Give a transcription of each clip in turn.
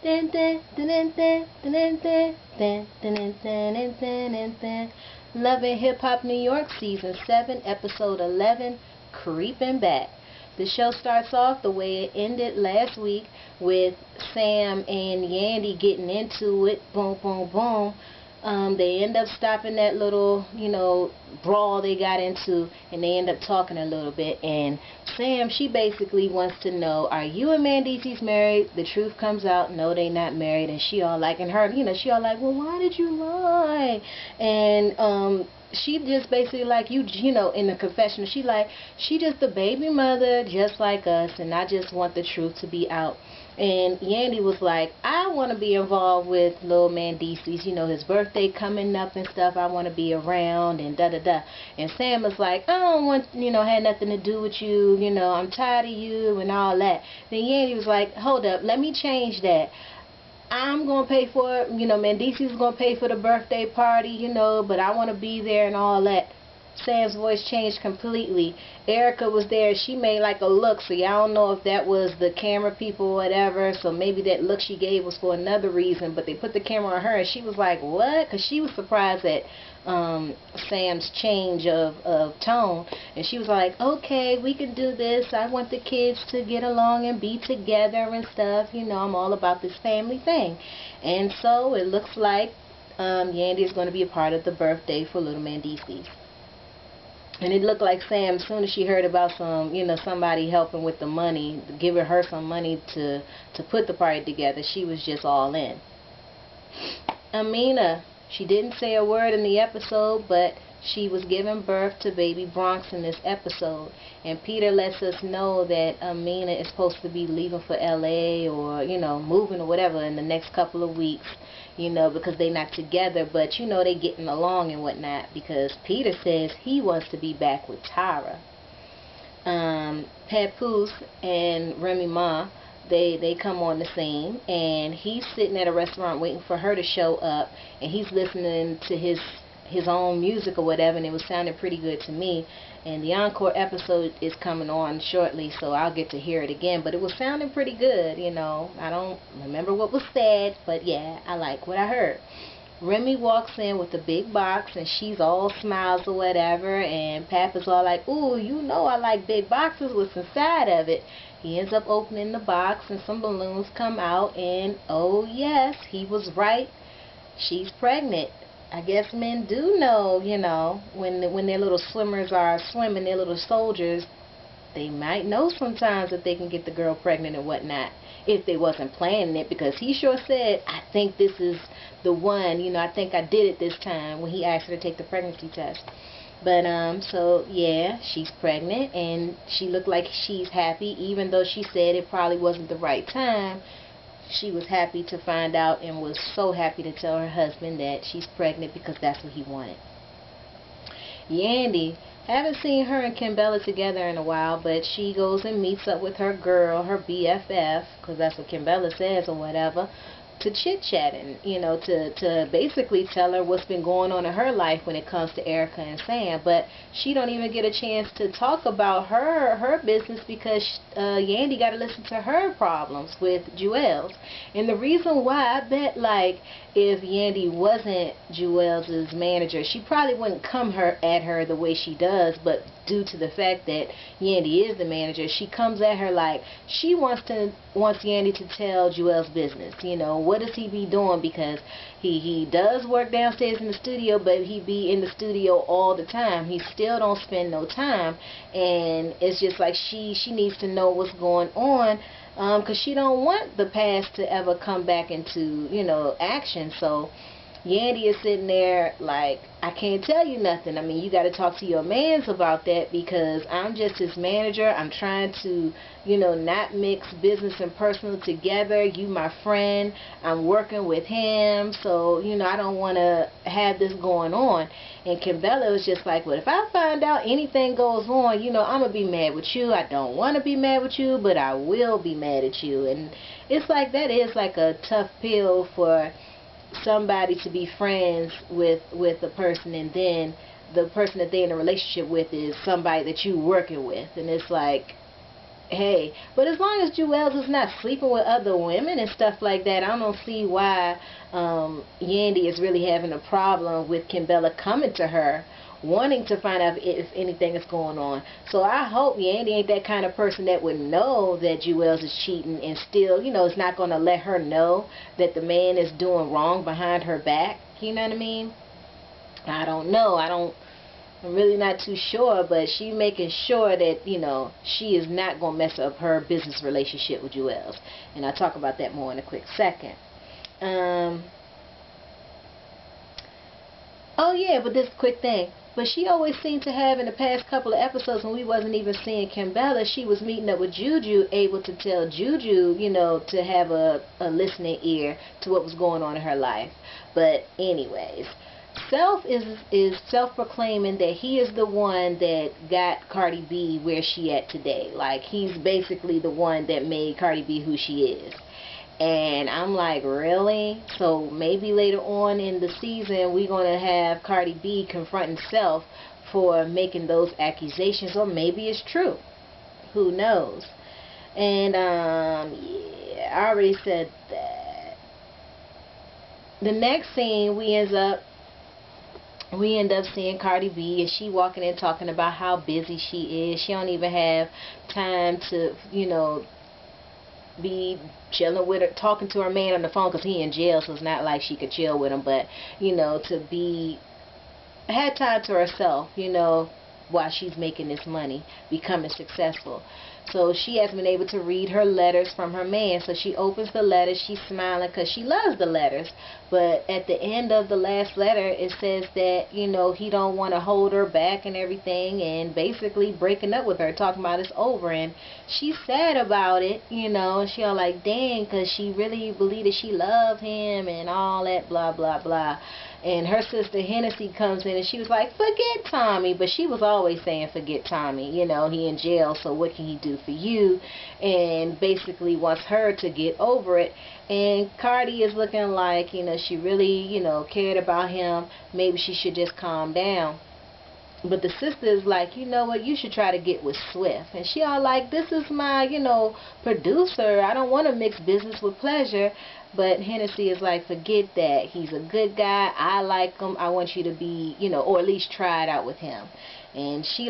Dun, dun, dun, dun, dun, dun, dun, dun, dun, dun, dun, dun, dun, dun. Love and Hip Hop New York Season 7 Episode 11, Creepin' Back. The show starts off the way it ended last week with Sam and Yandy getting into it. Boom, boom, boom. They end up stopping that little, brawl they got into, and they end up talking a little bit. And Sam, she basically wants to know, are you and Mandisi's married? The truth comes out, no, they not married. And she all like, and her, she all like, well, why did you lie? And she just basically like, in the confessional, she just a baby mother just like us, and I just want the truth to be out. And Yandy was like, I want to be involved with little Mandisi's, his birthday coming up and stuff. I want to be around and da-da-da. And Sam was like, I don't want, had nothing to do with you. I'm tired of you and all that. Then Yandy was like, hold up, let me change that. I'm going to pay for it. Mandisi's going to pay for the birthday party, but I want to be there and all that. Sam's voice changed completely. Erica was there. She made like a look, so y'all don't know if that was the camera people or whatever, so maybe that look she gave was for another reason, but they put the camera on her and she was like, what? Because she was surprised at Sam's change of tone, and she was like, okay, we can do this. I want the kids to get along and be together and stuff. I'm all about this family thing. And so it looks like Yandy is going to be a part of the birthday for little Mandisi. And it looked like Sam, as soon as she heard about somebody helping with the money, giving her some money to put the party together, she was just all in. Amina, she didn't say a word in the episode, but she was giving birth to baby Bronx in this episode. And Peter lets us know that Amina is supposed to be leaving for LA or, moving or whatever in the next couple of weeks, because they're not together, but, they getting along and whatnot, because Peter says he wants to be back with Tara. Papoose and Remy Ma, they come on the scene, and he's sitting at a restaurant waiting for her to show up, and he's listening to his own music or whatever, and it was sounding pretty good to me. And the encore episode is coming on shortly, so I'll get to hear it again, but it was sounding pretty good. I don't remember what was said, but yeah, I like what I heard. Remy walks in with a big box, and she's all smiles or whatever, and Papa's all like, ooh, I like big boxes. What's inside of it? He ends up opening the box, and some balloons come out, and oh yes, he was right, she's pregnant. I guess men do know, when their little swimmers are swimming, their little soldiers, they might know sometimes that they can get the girl pregnant and whatnot, if they wasn't planning it, because he sure said, I think this is the one, I think I did it this time, when he asked her to take the pregnancy test. But, so, yeah, she's pregnant, and she looked like she's happy, even though she said it probably wasn't the right time. She was happy to find out and was so happy to tell her husband that she's pregnant because that's what he wanted. Yandy, haven't seen her and Kimbella together in a while, but she goes and meets up with her girl, her BFF, because that's what Kimbella says or whatever, to chit-chat and, to basically tell her what's been going on in her life when it comes to Erica and Sam. But she don't even get a chance to talk about her business, because Yandy got to listen to her problems with Jewel's. And the reason why, I bet, like, if Yandy wasn't Jewel's manager, she probably wouldn't come at her the way she does, but due to the fact that Yandy is the manager, she comes at her like she wants Yandy to tell Jewel's business. What does he be doing? Because he does work downstairs in the studio, but he be in the studio all the time. He still don't spend no time, and it's just like she needs to know what's going on, because she don't want the past to ever come back into action. So Yandy is sitting there like, I can't tell you nothing. I mean, you got to talk to your mans about that, because I'm just his manager. I'm trying to, not mix business and personal together. You my friend. I'm working with him. So, I don't want to have this going on. And Kimbella was just like, well, if I find out anything goes on, I'm going to be mad with you. I don't want to be mad with you, but I will be mad at you. And it's like, that is like a tough pill for somebody to be friends with a person, and then the person that they're in a relationship with is somebody that you working with, and it's like, hey, but as long as Jewels is not sleeping with other women and stuff like that, I don't see why Yandy is really having a problem with Kimbella coming to her, wanting to find out if anything is going on. So I hope Yandy ain't that kind of person that would know that Jewels is cheating and still, is not going to let her know that the man is doing wrong behind her back. You know what I mean? I don't know. I'm really not too sure, but she making sure that, she is not going to mess up her business relationship with Jewels. And I'll talk about that more in a quick second. Oh yeah, but this quick thing. But she always seemed to have, in the past couple of episodes when we wasn't even seeing Kimbella, she was meeting up with Juju, able to tell Juju, to have a listening ear to what was going on in her life. But anyways, Self is self-proclaiming that he is the one that got Cardi B where she at today. Like, he's basically the one that made Cardi B who she is. And I'm like, really? So maybe later on in the season we're going to have Cardi B confronting Self for making those accusations, or maybe it's true. Who knows? And yeah, I already said that. The next scene we end up seeing Cardi B, and she walking in talking about how busy she is. She don't even have time to, be chilling with her, talking to her man on the phone, because he in jail, so it's not like she could chill with him. But, to be, had time to herself, while she's making this money, becoming successful. So she has been able to read her letters from her man. So she opens the letters, she's smiling because she loves the letters. But at the end of the last letter, it says that, he don't want to hold her back and everything, and basically breaking up with her, talking about it's over. And she's sad about it, she all like, dang, because she really believed that she loved him and all that, blah, blah, blah. And her sister Hennessy comes in and she was like, forget Tommy. But she was always saying, forget Tommy. He in jail, so what can he do for you? And basically wants her to get over it. And Cardi is looking like, she really, cared about him. Maybe she should just calm down. But the sister is like, you know what, you should try to get with Swift. And she all like, this is my, producer. I don't want to mix business with pleasure. But Hennessy is like, forget that. He's a good guy. I like him. I want you to be, or at least try it out with him. And she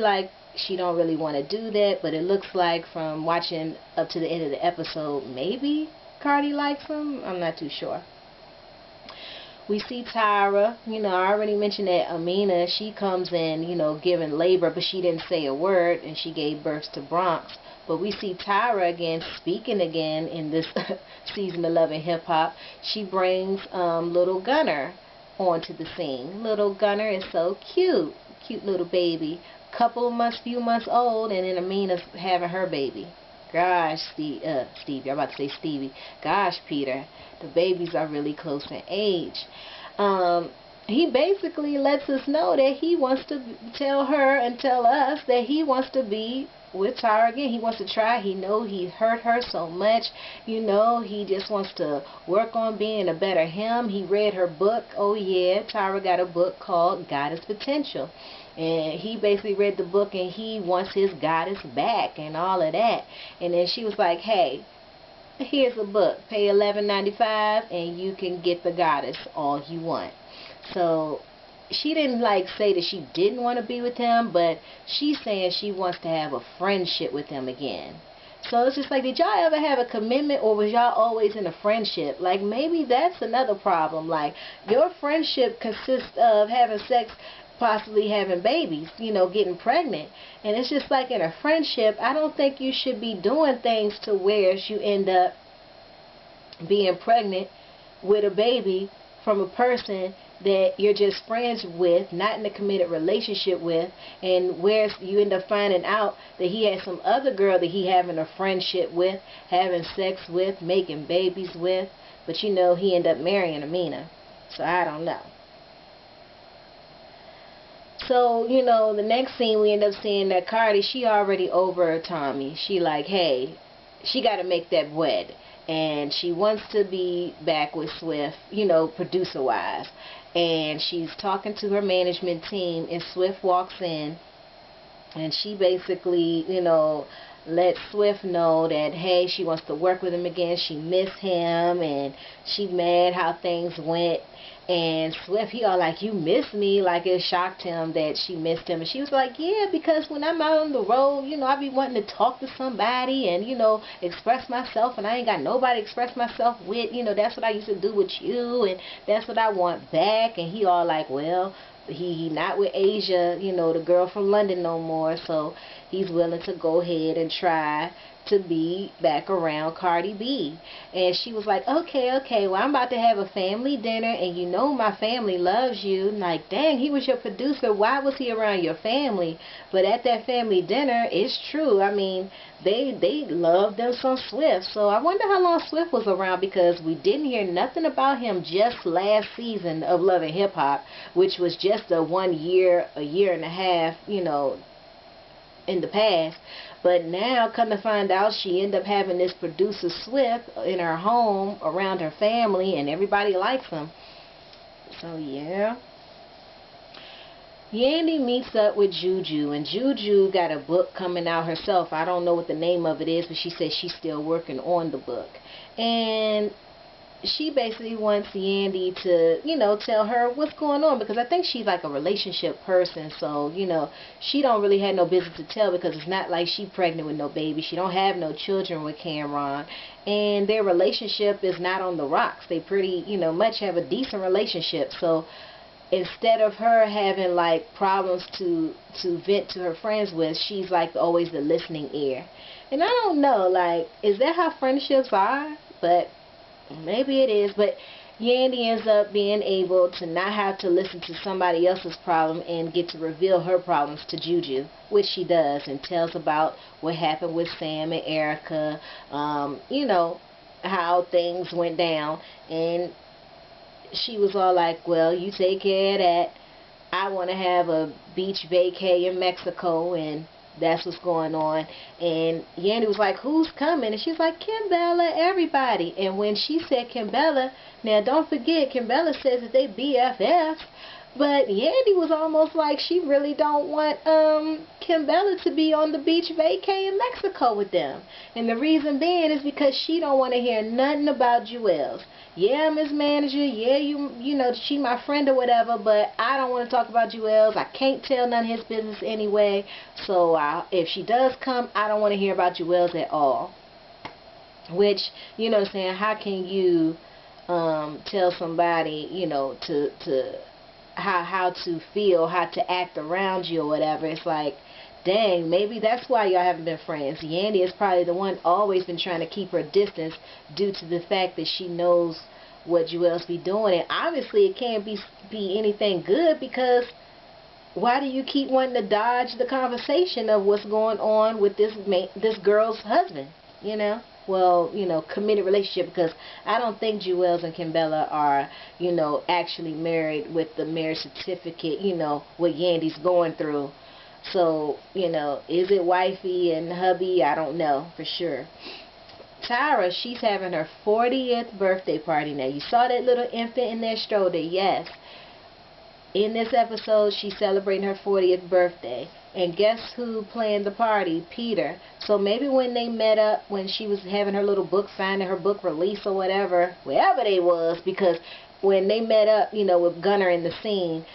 don't really want to do that. But it looks like from watching up to the end of the episode, maybe Cardi likes him. I'm not too sure. We see Tyra, I already mentioned that Amina, she comes in, giving labor, but she didn't say a word, and she gave birth to Bronx. But we see Tyra again, speaking again in this season of Love and Hip Hop. She brings Little Gunner onto the scene. Little Gunner is so cute. Cute little baby. Few months old, and then Amina's having her baby. Gosh, Stevie, I'm about to say Stevie. Gosh, Peter, the babies are really close in age. He basically lets us know that he wants to tell her and tell us that he wants to be with Tyra again. He wants to try. He knows he hurt her so much. He just wants to work on being a better him. He read her book. Oh yeah, Tyra got a book called Goddess Potential. And he basically read the book and he wants his goddess back and all of that. And then she was like, hey, here's a book. Pay $11.95 and you can get the goddess all you want. So she didn't say that she didn't want to be with him, but she's saying she wants to have a friendship with him again. So it's just like, did y'all ever have a commitment, or was y'all always in a friendship? Like, maybe that's another problem. Like, your friendship consists of having sex, possibly having babies, getting pregnant. And it's just like, in a friendship, I don't think you should be doing things to where you end up being pregnant with a baby from a person that you're just friends with, not in a committed relationship with, and where you end up finding out that he has some other girl that he having a friendship with, having sex with, making babies with, but he end up marrying Amina. So I don't know. So, the next scene we end up seeing that Cardi, she already over Tommy. She like, hey, she got to make that wed. And she wants to be back with Swift, producer-wise. And she's talking to her management team, and Swift walks in. And she basically, let Swift know that, hey, she wants to work with him again. She missed him, and she mad how things went. And Swift, he all like, you miss me? Like, it shocked him that she missed him. And she was like, yeah, because when I'm out on the road, you know, I be wanting to talk to somebody and, you know, express myself. And I ain't got nobody to express myself with. You know, that's what I used to do with you. And that's what I want back. And he all like, well, he not with Asia, you know, the girl from London no more. So he's willing to go ahead and try to be back around Cardi B. And she was like, okay, well, I'm about to have a family dinner, and you know my family loves you. And like, dang, he was your producer. Why was he around your family? But at that family dinner, it's true. I mean, they loved them some Swift. So I wonder how long Swift was around, because we didn't hear nothing about him just last season of Love and Hip Hop, which was just a year and a half, you know, in the past. But now, come to find out, she ended up having this producer Swift in her home around her family, and everybody likes him. So yeah. Yandy meets up with Juju, and Juju got a book coming out herself. I don't know what the name of it is, but she says she's still working on the book. And she basically wants Yandy to, you know, tell her what's going on, because I think she's like a relationship person, so, you know, she don't really have no business to tell, because it's not like she pregnant with no baby. She don't have no children with Cameron, and their relationship is not on the rocks. They pretty, you know, much have a decent relationship. So instead of her having like problems to vent to her friends with, she's like always the listening ear. And I don't know, like, is that how friendships are? But maybe it is. But Yandy ends up being able to not have to listen to somebody else's problem and get to reveal her problems to Juju, which she does, and tells about what happened with Sam and Erica, you know, how things went down. And she was all like, well, you take care of that. I want to have a beach vacay in Mexico, and that's what's going on. And Yandy was like, who's coming? And she's like, Kimbella, everybody. And when she said Kimbella, now don't forget, Kimbella says that they BFFs. But Yandy was almost like she really don't want Kimbella to be on the beach vacay in Mexico with them. And the reason being is because she don't want to hear nothing about Jewels. Yeah, Miss Manager, yeah, you know, she my friend or whatever, but I don't want to talk about Jewels. I can't tell none of his business anyway. So if she does come, I don't want to hear about Jewels at all. Which, you know what I'm saying, how can you tell somebody, you know, to how to feel, how to act around you or whatever? It's like, dang, maybe that's why y'all haven't been friends. Yandy is probably the one always been trying to keep her distance due to the fact that she knows what Jewels be doing. And obviously it can't be anything good, because why do you keep wanting to dodge the conversation of what's going on with this girl's husband, you know? Well, you know, committed relationship, because I don't think Jewels and Kimbella are, you know, actually married with the marriage certificate, you know, what Yandy's going through. So, you know, is it wifey and hubby? I don't know for sure. Tyra, she's having her 40th birthday party now. You saw that little infant in their stroller, yes. In this episode, she's celebrating her 40th birthday. And guess who planned the party? Peter. So maybe when they met up, when she was having her little book signing, her book release or whatever, wherever they was, because when they met up, you know, with Gunner in the scene,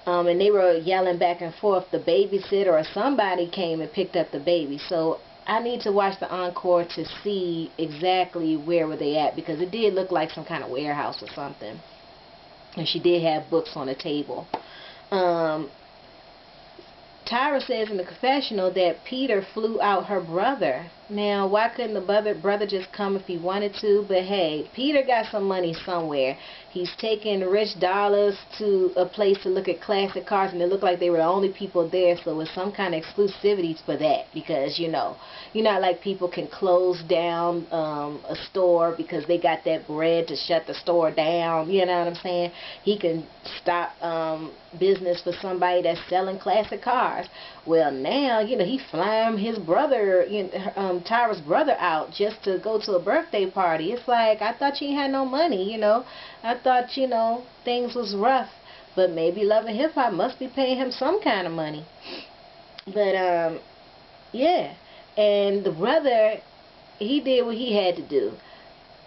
and they were yelling back and forth, the babysitter or somebody came and picked up the baby. So I need to watch the encore to see exactly where were they at, because it did look like some kind of warehouse or something. And she did have books on the table. Tyra says in the confessional that Peter flew out her brother. Now, why couldn't the brother just come if he wanted to? But hey, Peter got some money somewhere. He's taking rich dollars to a place to look at classic cars, and it looked like they were the only people there, so it's some kind of exclusivity for that, because, you know, not like people can close down a store because they got that bread to shut the store down, you know what I'm saying? He can stop business for somebody that's selling classic cars. Well, now, you know, he flying his brother, Tyra's brother out just to go to a birthday party. It's like, I thought you had no money, you know. I thought, you know, things was rough. But maybe Love and Hip Hop must be paying him some kind of money. But, yeah. And the brother, he did what he had to do.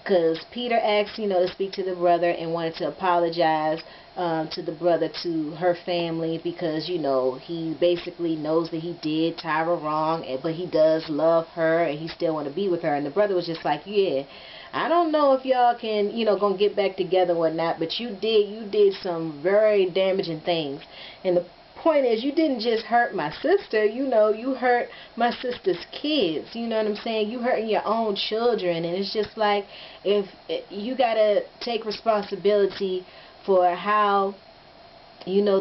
Because Peter asked, to speak to the brother and wanted to apologize to the brother, to her family, because, he basically knows that he did Tyra wrong, but he does love her and he still want to be with her. And the brother was just like, yeah, I don't know if y'all can, gonna get back together or not, but you did some very damaging things. And the point is, you didn't just hurt my sister, you hurt my sister's kids, you know what I'm saying? You hurting your own children. And it's just like, if you gotta take responsibility for how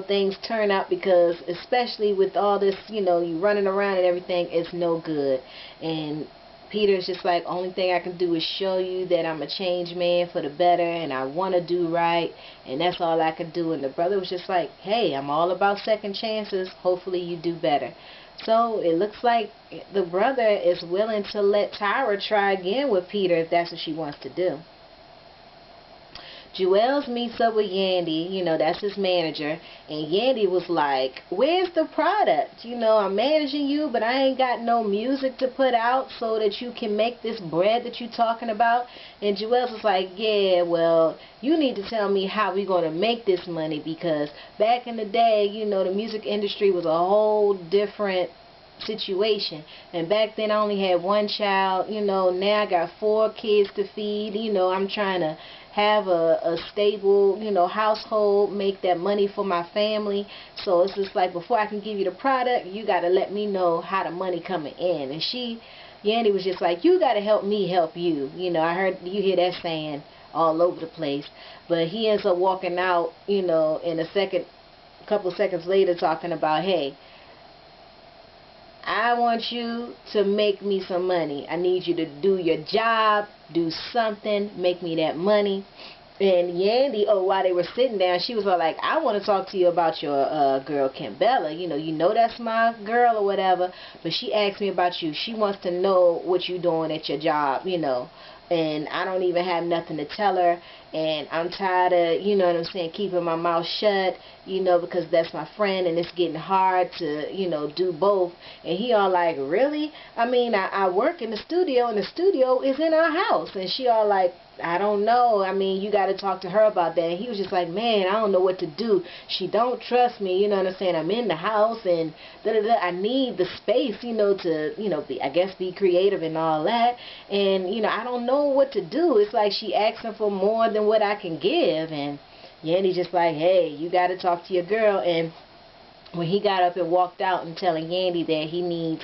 things turn out, because especially with all this, you running around and everything, it's no good. And Peter's just like, only thing I can do is show you that I'm a changed man for the better, and I want to do right, and that's all I can do. And the brother was just like, hey, I'm all about second chances. Hopefully you do better. So it looks like the brother is willing to let Tyra try again with Peter if that's what she wants to do. Juelz meets up with Yandy, that's his manager, and Yandy was like, where's the product? I'm managing you, but I ain't got no music to put out so that you can make this bread that you talking about. And Juelz was like, yeah, well, you need to tell me how we going to make this money, because back in the day, the music industry was a whole different situation. And back then I only had one child, now I got 4 kids to feed. I'm trying to have a stable, household, make that money for my family. So it's just like, before I can give you the product, you got to let me know how the money coming in. And Yandy was just like, you got to help me help you. I heard you hear that saying all over the place. But he ends up walking out, in a couple seconds later, talking about, hey, I want you to make me some money. I need you to do your job, do something, make me that money. And Yandy, while they were sitting down, she was all like, I want to talk to you about your girl Kimbella. You know that's my girl or whatever. But she asked me about you. She wants to know what you doing at your job, And I don't even have nothing to tell her. And I'm tired of, keeping my mouth shut, because that's my friend, and it's getting hard to, do both. And he all like, really? I mean, I work in the studio, and the studio is in our house. And she all like, I don't know. I mean, you got to talk to her about that. And he was just like, man, I don't know what to do. She don't trust me, I'm in the house, and I need the space, to, be creative and all that. And, I don't know what to do. It's like she asking for more than what I can give. And Yandy just like, hey, you got to talk to your girl. And when he got up and walked out and telling Yandy that he needs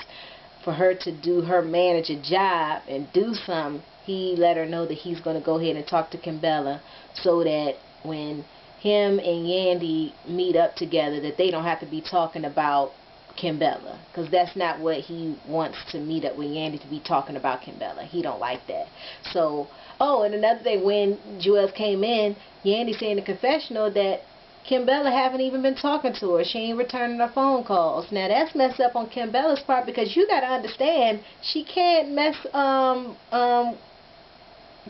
for her to do her manager job and do something, he let her know that he's going to go ahead and talk to Kimbella, so that when him and Yandy meet up together, that they don't have to be talking about Kimbella, because that's not what he wants to meet up with Yandy, to be talking about Kimbella. He don't like that. So, and another thing, when Juelz came in, Yandy said in the confessional that Kimbella haven't even been talking to her. She ain't returning her phone calls. Now that's messed up on Kimbella's part, because you gotta understand, she can't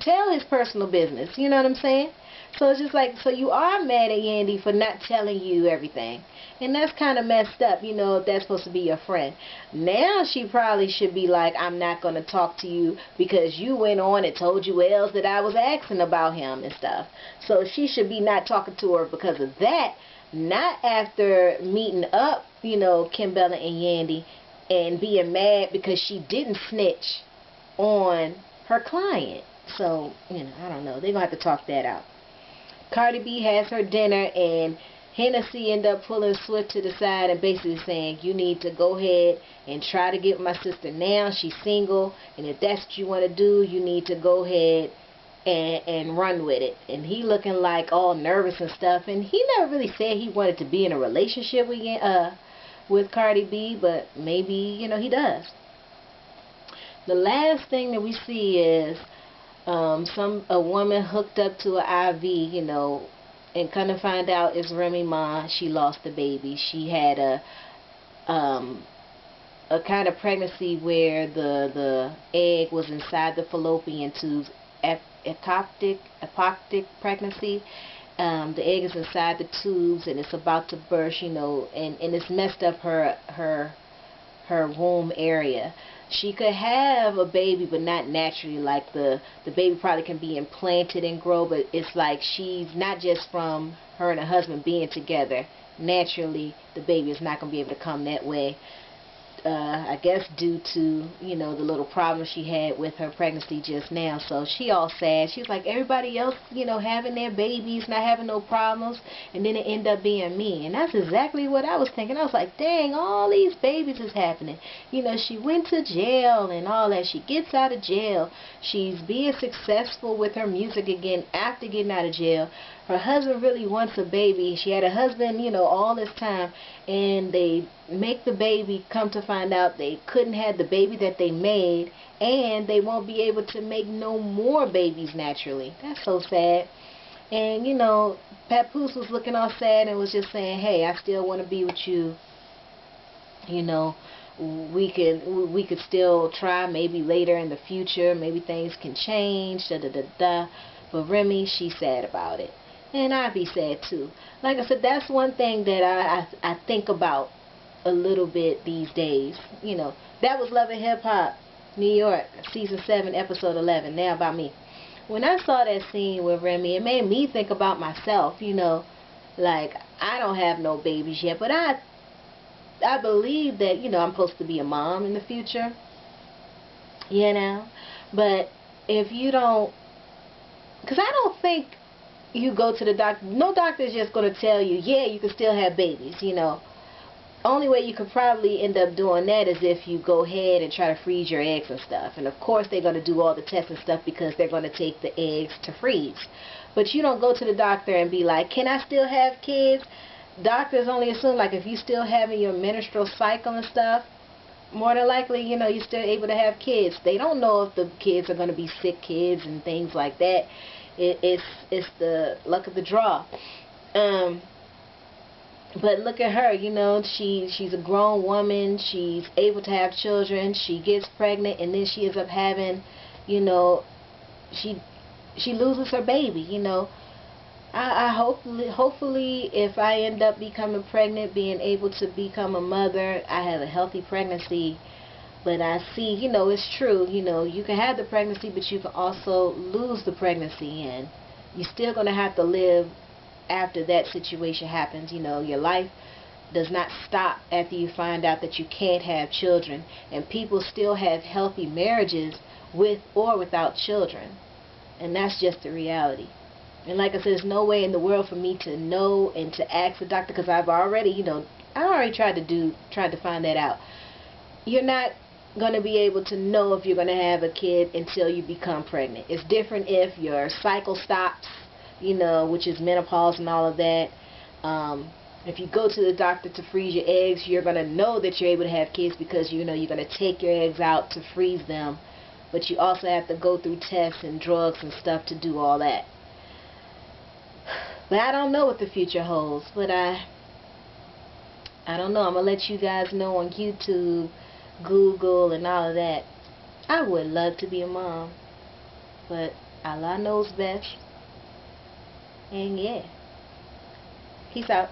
tell his personal business. You know what I'm saying? So it's just like, so you are mad at Yandy for not telling you everything. And that's kind of messed up, if that's supposed to be your friend. Now she probably should be like, I'm not going to talk to you because you went on and told Juelz that I was asking about him and stuff. So she should be not talking to her because of that, not after meeting up, Kimbella and Yandy, and being mad because she didn't snitch on her client. So, I don't know. They're going to have to talk that out. Cardi B has her dinner, and Hennessy ended up pulling Swift to the side and basically saying, you need to go ahead and try to get my sister now. She's single, and if that's what you want to do, you need to go ahead and run with it. And he looking like all nervous and stuff, and he never really said he wanted to be in a relationship with Cardi B, but maybe, he does. The last thing that we see is a woman hooked up to an IV, and kind of find out it's Remy Ma. She lost the baby. She had a kind of pregnancy where the egg was inside the fallopian tubes, ectopic pregnancy. The egg is inside the tubes and it's about to burst, and it's messed up her her womb area. She could have a baby, but not naturally. Like the baby probably can be implanted and grow, but it's like she's not just from her and her husband being together. Naturally, the baby is not going to be able to come that way. I guess due to, you know, the little problem she had with her pregnancy just now. So she all sad. She's like, everybody else, you know, having their babies, not having no problems, and then it end up being me. And that's exactly what I was thinking. I was like, dang, all these babies is happening. You know, she went to jail and all that. She gets out of jail. She's being successful with her music again after getting out of jail. Her husband really wants a baby. She had a husband, you know, all this time, and they make the baby. Come to find out they couldn't have the baby that they made, and they won't be able to make no more babies naturally. That's so sad. And, you know, Papoose was looking all sad and was just saying, hey, I still want to be with you. You know, we could still try maybe later in the future. Maybe things can change, da da da da. But Remy, she's sad about it. And I'd be sad too. Like I said, that's one thing that I think about a little bit these days. You know, that was Love and Hip Hop, New York, Season 7, Episode 11. Now about me. When I saw that scene with Remy, it made me think about myself. You know, like, I don't have no babies yet, but I believe that, you know, I'm supposed to be a mom in the future. You know, but if you don't, because I don't think you go to the doctor. No doctor is just going to tell you, yeah, you can still have babies, you know. Only way you could probably end up doing that is if you go ahead and try to freeze your eggs and stuff. And of course they're going to do all the tests and stuff because they're going to take the eggs to freeze. But you don't go to the doctor and be like, can I still have kids? Doctors only assume, like, if you still having your menstrual cycle and stuff, more than likely, you know, you're still able to have kids. They don't know if the kids are going to be sick kids and things like that. It's the luck of the draw. But look at her, you know, she's a grown woman. She's able to have children. She gets pregnant, and then she ends up having, you know, she loses her baby. You know, I hopefully if I end up becoming pregnant, being able to become a mother, I have a healthy pregnancy. But I see, you know, it's true, you know, you can have the pregnancy, but you can also lose the pregnancy, and you're still going to have to live after that situation happens. You know, your life does not stop after you find out that you can't have children, and people still have healthy marriages with or without children, and that's just the reality. And like I said, there's no way in the world for me to know and to ask the doctor, because I've already, you know, I already tried to find that out. You're not going to be able to know if you're going to have a kid until you become pregnant. It's different if your cycle stops, you know, which is menopause and all of that. If you go to the doctor to freeze your eggs, you're going to know that you're able to have kids because, you know, you're going to take your eggs out to freeze them. But you also have to go through tests and drugs and stuff to do all that. But I don't know what the future holds. But I don't know. I'm going to let you guys know on YouTube, Google, and all of that. I would love to be a mom, but Allah knows best. And yeah, peace out.